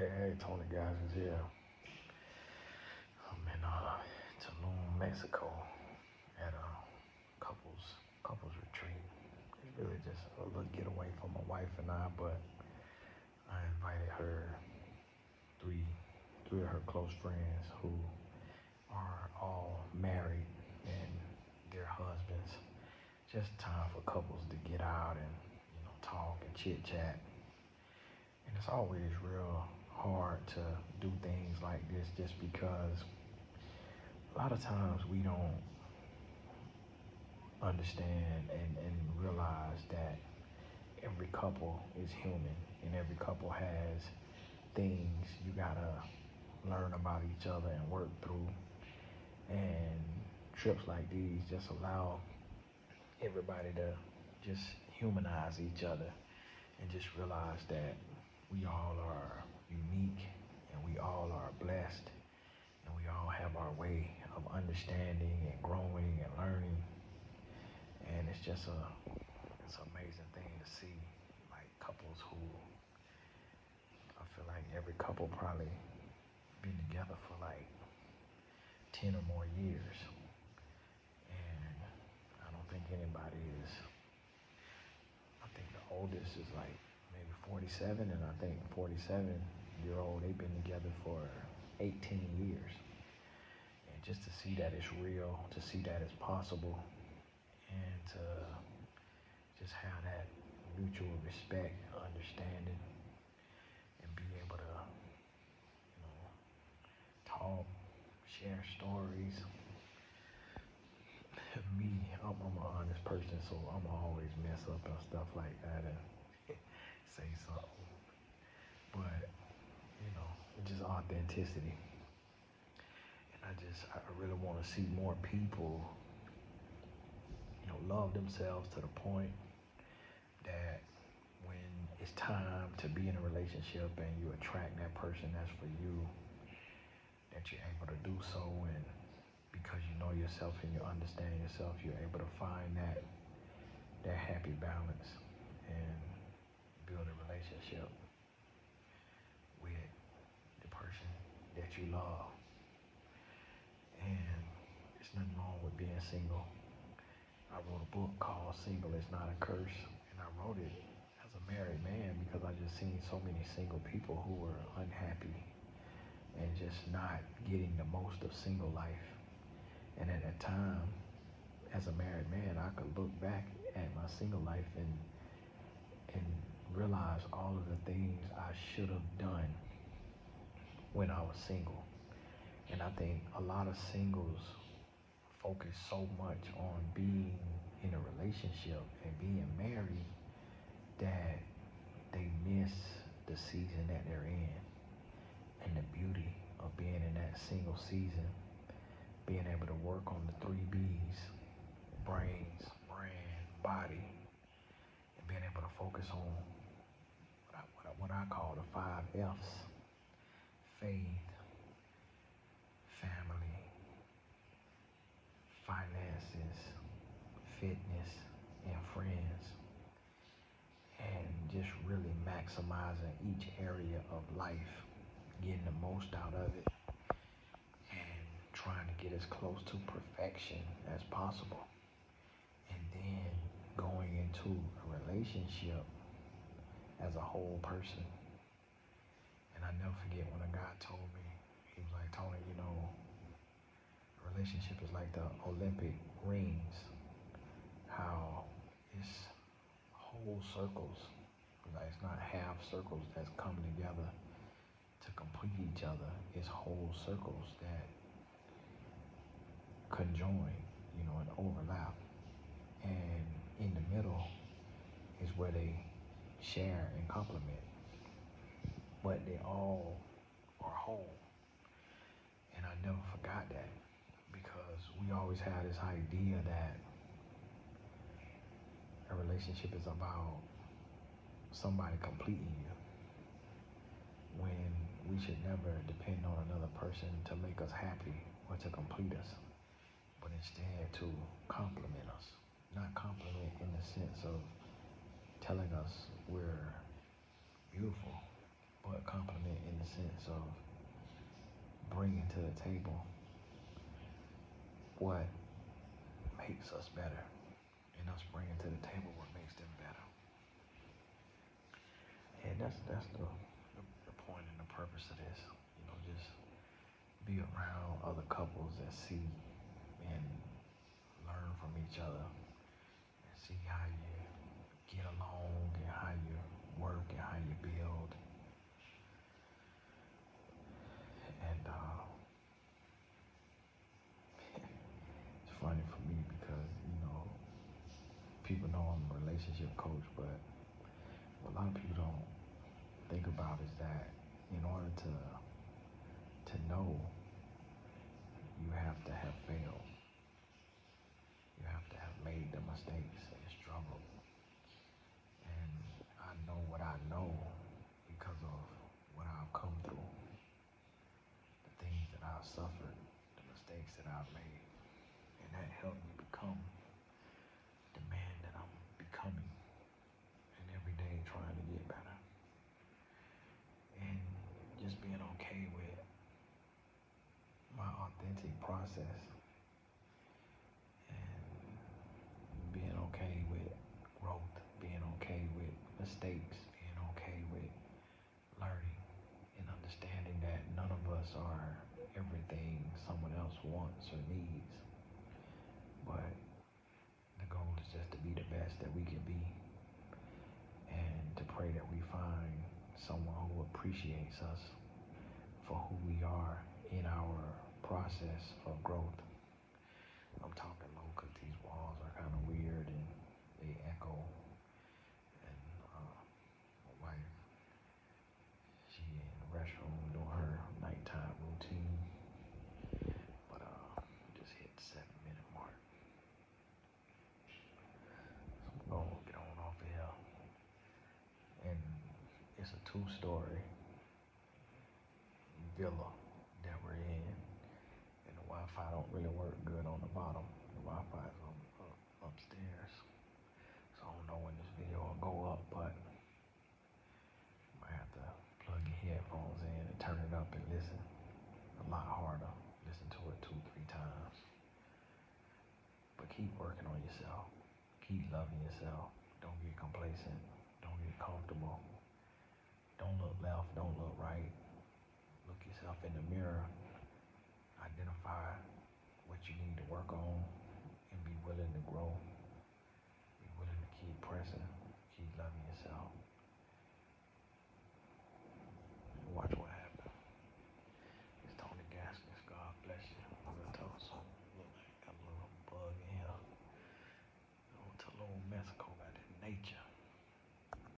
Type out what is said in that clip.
Hey, Tony guys is here. I'm in Tulum, Mexico, at a couples retreat. It's really just a little getaway for my wife and I, but I invited three three of her close friends who are all married and their husbands. Just time for couples to get out and talk and chit chat. And it's always real hard to do things like this just because a lot of times we don't understand and realize that every couple is human and every couple has things you gotta learn about each other and work through. And trips like these just allow everybody to just humanize each other and just realize that we all are unique and we all are blessed and we all have our way of understanding and growing and learning. And it's an amazing thing to see, like couples who I feel like every couple probably been together for like 10 or more years. And I don't think anybody is, I think the oldest is like maybe 47, and I think 47-year old, they've been together for 18 years. And just to see that it's real, to see that it's possible, and to just have that mutual respect, understanding, and be able to, talk, share stories. I'm an honest person, so I'm always mess up and stuff like that and say something. But, it's just authenticity. And I really want to see more people, love themselves to the point that when it's time to be in a relationship and you attract that person that's for you, that you're able to do so, and because you know yourself and you understand yourself, you're able to find that happy balance and build a relationship with the person that you love. And it's nothing wrong with being single. I wrote a book called Single Is Not a Curse, and I wrote it as a married man because I just seen so many single people who were unhappy and just not getting the most of single life. And at that time, as a married man, I could look back at my single life and realize all of the things I should have done when I was single. And I think a lot of singles focus so much on being in a relationship and being married that they miss the season that they're in and the beauty of being in that single season, being able to work on the three B's: brains, brand, body, and being able to focus on what I call the five F's: faith, family, finances, fitness, and friends. And just really maximizing each area of life, getting the most out of it, and trying to get as close to perfection as possible. And then going into a relationship as a whole person. And I never forget when a guy told me, he was like, Tony, a relationship is like the Olympic rings, how it's whole circles. Like, it's not half circles that's coming together to complete each other. It's whole circles that conjoin, and overlap. And in the middle is where they share and complement. But they all are whole. And I never forgot that because we always had this idea that a relationship is about somebody completing you, when we should never depend on another person to make us happy or to complete us, but instead to compliment us. Not compliment in the sense of telling us we're beautiful, but compliment in the bringing to the table what makes us better, and us bringing to the table what makes them better. And that's the point and the purpose of this. Just be around other couples that see and learn from each other and see how you get along and how you work and how you build. And it's funny for me because, people know I'm a relationship coach, but what a lot of people don't think about is that in order to know, you have to have failed. You have to have made the mistakes and struggled. And I know what I know because of what I've come through, the things that I've suffered, the mistakes that I've made. And that helped me become the man that I'm becoming, and every day trying to get better. And just being okay with my authentic process, and being okay with growth, being okay with mistakes, being okay with learning, and understanding that none of us are everything someone else wants or needs. But the goal is just to be the best that we can be, and to pray that we find someone who appreciates us for who we are in our process of growth. I'm talking low because these walls are kind of weird and they echo. And my wife, she in the restroom doing her nighttime routine. But just hit the 7-minute mark. So I'm gonna get on off of here. And it's a 2-story villa that we're in. And the Wi-Fi don't really work good on the bottom. The Wi-Fi is upstairs. So I don't know when this video will go up, but you might have to plug your headphones in and turn it up and listen. A lot harder. Listen to it 2-3 times. But keep working on yourself. Keep loving yourself. Don't get complacent. Don't get comfortable. Don't look left. Don't look right.